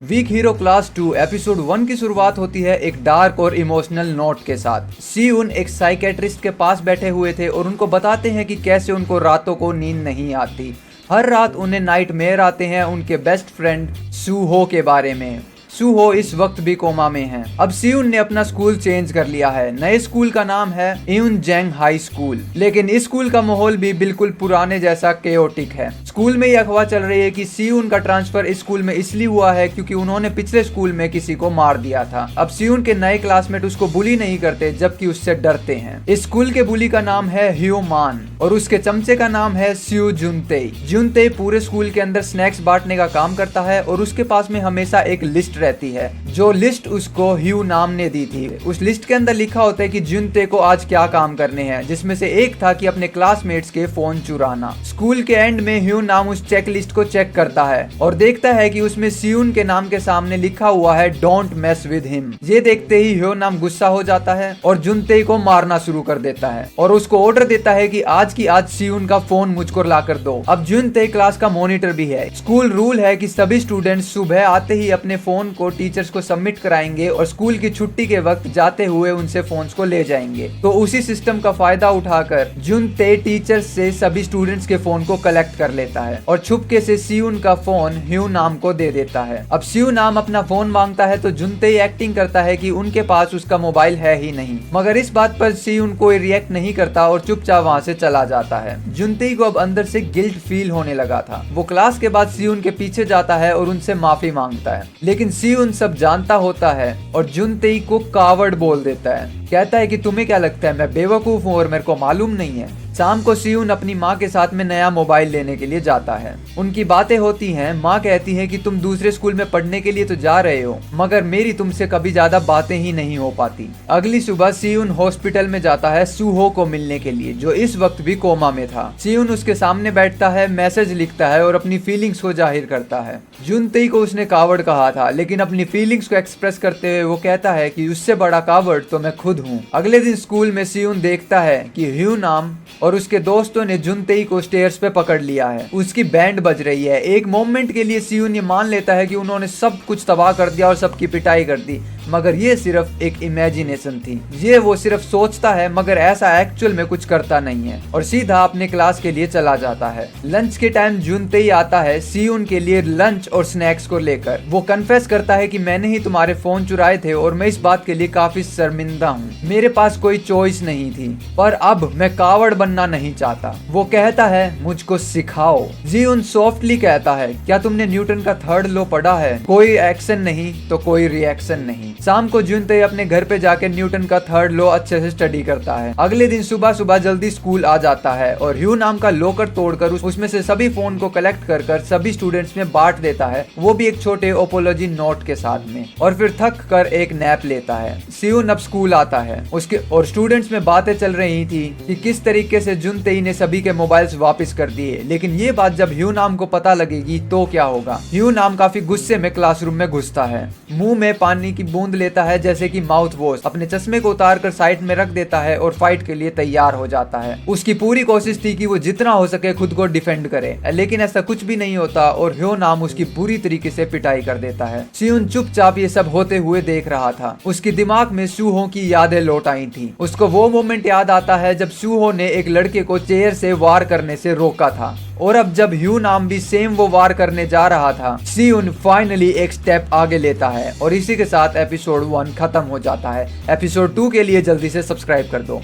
Week hero class 2 episode 1 की शुरुआत होती है एक डार्क और इमोशनल नोट के साथ। सीउन एक साइकेट्रिस्ट के पास बैठे हुए थे और उनको बताते हैं कि कैसे उनको रातों को नींद नहीं आती। हर रात उन्हें नाइटमेयर आते हैं उनके बेस्ट फ्रेंड सूहो के बारे में। सूहो इस वक्त भी कोमा में है। अब सीउन ने अपना स्कूल चेंज कर लिया है। नए स्कूल का नाम है इउनजेंग हाई स्कूल, लेकिन इस स्कूल का माहौल भी बिल्कुल पुराने जैसा केओटिक है। स्कूल में यह अफवाह चल रही है कि सीउन का ट्रांसफर इस स्कूल में इसलिए हुआ है क्योंकि उन्होंने पिछले स्कूल में किसी को मार दिया था। अब सीउन के नए क्लासमेट उसको बुली नहीं करते जबकि उससे डरते हैं। इस स्कूल के बुली का नाम है ह्यूमान और उसके चमचे का नाम है स्यू जुनतेई। जुनतेई पूरे स्कूल के अंदर स्नैक्स बांटने का काम करता है और उसके पास में हमेशा एक लिस्ट रहती है जो लिस्ट उसको ह्यू नाम ने दी थी। उस लिस्ट के अंदर लिखा होता है कि जुनते को आज क्या काम करने हैं, जिसमें से एक था कि अपने क्लासमेट्स के फोन चुराना। स्कूल के एंड में ह्यू नाम उस चेक लिस्ट को चेक करता है और देखता है कि उसमें सीउन के नाम के सामने लिखा हुआ है डोंट मेस विद हिम। ये देखते ही ह्यू नाम गुस्सा हो जाता है और जुनते को मारना शुरू कर देता है और उसको ऑर्डर देता है कि आज की आज सीउन का फोन मुझको ला कर दो। अब जुनते क्लास का मॉनिटर भी है। स्कूल रूल है कि सभी स्टूडेंट्स सुबह आते ही अपने फोन को टीचर्स को सबमिट कराएंगे और स्कूल की छुट्टी के वक्त जाते हुए उनसे फोन्स को ले जाएंगे। तो उसी सिस्टम का फायदा उठाकर जुनते टीचर्स से सभी स्टूडेंट्स के फोन को कलेक्ट कर लेता है और छुपके से सीउन का फोन ह्यू नाम को दे देता है। अब स्यू नाम अपना फोन मांगता है तो जुनते एक्टिंग करता है कि उनके पास उसका मोबाइल है ही नहीं, मगर इस बात पर सीउन कोई रिएक्ट नहीं करता और चुपचाप वहाँ से चला जाता है। जुनते को अब अंदर से गिल्ट फील होने लगा था। वो क्लास के बाद सीउन के पीछे जाता है और उनसे माफी मांगता है, लेकिन सीउन सब जानता होता है और जुनतेई को कावड़ बोल देता है। कहता है कि तुम्हें क्या लगता है मैं बेवकूफ हूँ और मेरे को मालूम नहीं है। शाम को सीउन अपनी माँ के साथ में नया मोबाइल लेने के लिए जाता है। उनकी बातें होती हैं। माँ कहती है कि तुम दूसरे स्कूल में पढ़ने के लिए तो जा रहे हो, मगर मेरी तुमसे कभी ज्यादा बातें ही नहीं हो पाती। अगली सुबह सीउन हॉस्पिटल में जाता है सूहो को मिलने के लिए, जो इस वक्त भी कोमा में था। सीउन उसके सामने बैठता है, मैसेज लिखता है और अपनी फीलिंग्स को जाहिर करता है। जुनतेई को उसने कावड़ कहा था, लेकिन अपनी फीलिंग्स को एक्सप्रेस करते हुए वो कहता है कि उससे बड़ा कावड़ तो मैं खुद हूँ। अगले दिन स्कूल में सीउन देखता है कि ह्यू नाम और उसके दोस्तों ने जुनतेई को स्टेयर्स पे पकड़ लिया है। उसकी बैंड बज रही है। एक मोमेंट के लिए सीउन ये मान लेता है कि उन्होंने सब कुछ तबाह कर दिया और सबकी पिटाई कर दी, मगर ये सिर्फ एक इमेजिनेशन थी। ये वो सिर्फ सोचता है मगर ऐसा एक्चुअल में कुछ करता नहीं है और सीधा अपने क्लास के लिए चला जाता है। लंच के टाइम जुनतेई आता है सीउन के लिए लंच और स्नैक्स को लेकर। वो कन्फेस करता है कि मैंने ही तुम्हारे फोन चुराए थे और मैं इस बात के लिए काफी शर्मिंदा हूँ। मेरे पास कोई चॉइस नहीं थी, पर अब मैं कावड़ बनना नहीं चाहता। वो कहता है मुझको सिखाओ। जीउन सॉफ्टली कहता है क्या तुमने न्यूटन का थर्ड लॉ पढ़ा है? कोई एक्शन नहीं तो कोई रिएक्शन नहीं। शाम को जुनतेई अपने घर पे जाके न्यूटन का थर्ड लॉ अच्छे से स्टडी करता है। अगले दिन सुबह सुबह जल्दी स्कूल आ जाता है और ह्यू नाम का लॉकर तोड़कर उसमें से सभी फोन को कलेक्ट कर सभी स्टूडेंट्स में बांट देता है, वो भी एक छोटे अपोलॉजी नोट के साथ में, और फिर थक कर एक नैप लेता है। सीउन अब स्कूल आता है। उसके और स्टूडेंट्स में बातें चल रही थी कि किस तरीके से जुनतेई ने सभी के मोबाइल्स वापस कर दिए, लेकिन ये बात जब ह्यू नाम को पता लगेगी तो क्या होगा। ह्यू नाम काफी गुस्से में क्लासरूम में घुसता है, मुंह में पानी की बूंद लेता है जैसे कि माउथ वॉश, अपने चश्मे को उतार कर साइड में रख देता है और फाइट के लिए तैयार हो जाता है। उसकी पूरी कोशिश थी कि वो जितना हो सके खुद को डिफेंड करे, लेकिन ऐसा कुछ भी नहीं होता और ह्यू नाम उसकी पूरी तरीके से पिटाई कर देता है। सीउन चुपचाप ये सब होते हुए देख रहा था। उसके दिमाग में सूहो की यादें लौट आई थी। उसको वो मोमेंट याद आता है जब सूहो ने एक लड़के को चेयर से वार करने से रोका था, और अब जब ह्यू नाम भी सेम वो वार करने जा रहा था, सीउन फाइनली एक स्टेप आगे लेता है और इसी के साथ एपिसोड 1 खत्म हो जाता है। एपिसोड 2 के लिए जल्दी से सब्सक्राइब कर दो।